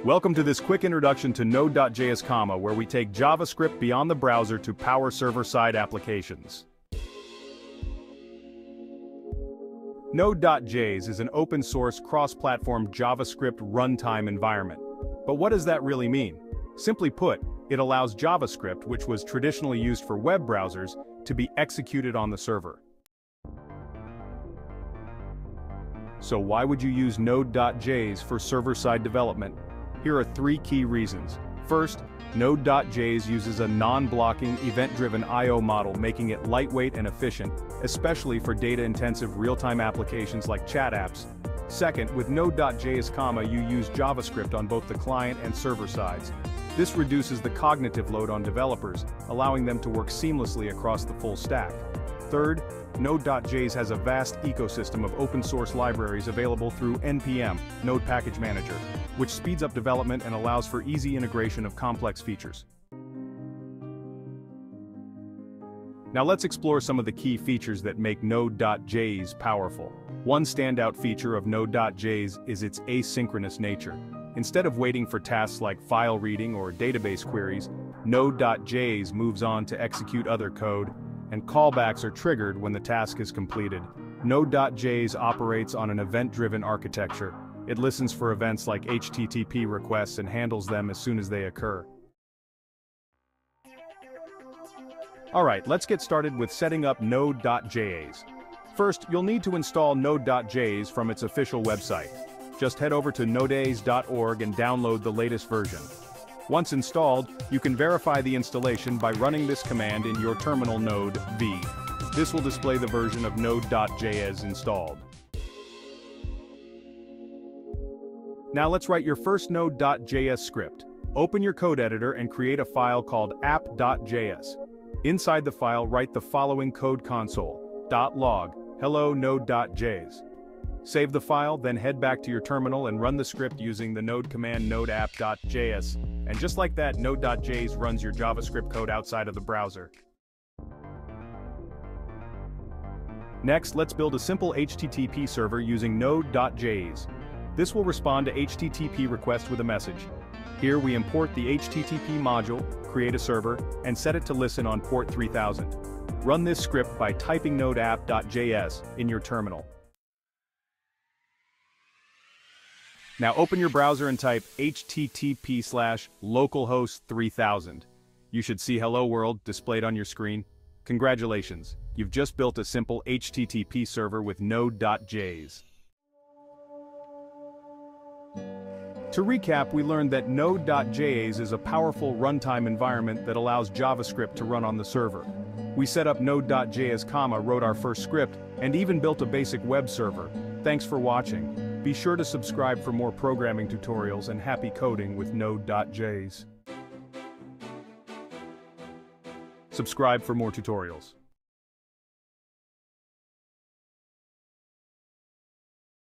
Welcome to this quick introduction to Node.js, where we take JavaScript beyond the browser to power server-side applications. Node.js is an open-source, cross-platform JavaScript runtime environment. But what does that really mean? Simply put, it allows JavaScript, which was traditionally used for web browsers, to be executed on the server. So why would you use Node.js for server-side development? Here are 3 key reasons. First, Node.js uses a non-blocking, event-driven I/O model, making it lightweight and efficient, especially for data-intensive real-time applications like chat apps. Second, with Node.js, you use JavaScript on both the client and server sides. This reduces the cognitive load on developers, allowing them to work seamlessly across the full stack. Third, Node.js has a vast ecosystem of open-source libraries available through NPM, Node Package Manager, which speeds up development and allows for easy integration of complex features. Now let's explore some of the key features that make Node.js powerful. One standout feature of Node.js is its asynchronous nature. Instead of waiting for tasks like file reading or database queries, Node.js moves on to execute other code, and callbacks are triggered when the task is completed. Node.js operates on an event-driven architecture. It listens for events like HTTP requests and handles them as soon as they occur. Alright, let's get started with setting up Node.js. First, you'll need to install Node.js from its official website. Just head over to nodejs.org and download the latest version. Once installed, you can verify the installation by running this command in your terminal node v. This will display the version of Node.js installed. Now let's write your first Node.js script. Open your code editor and create a file called app.js. Inside the file, write the following code console.log hello node.js. Save the file, then head back to your terminal and run the script using the node command node-app.js. And just like that, Node.js runs your JavaScript code outside of the browser. Next, let's build a simple HTTP server using Node.js. This will respond to HTTP requests with a message. Here we import the HTTP module, create a server, and set it to listen on port 3000. Run this script by typing node-app.js in your terminal. Now open your browser and type http:/localhost 3000. You should see Hello World displayed on your screen. Congratulations, you've just built a simple HTTP server with Node.js. To recap, we learned that Node.js is a powerful runtime environment that allows JavaScript to run on the server. We set up Node.js, wrote our first script, and even built a basic web server. Thanks for watching. Be sure to subscribe for more programming tutorials and happy coding with Node.js. Subscribe for more tutorials.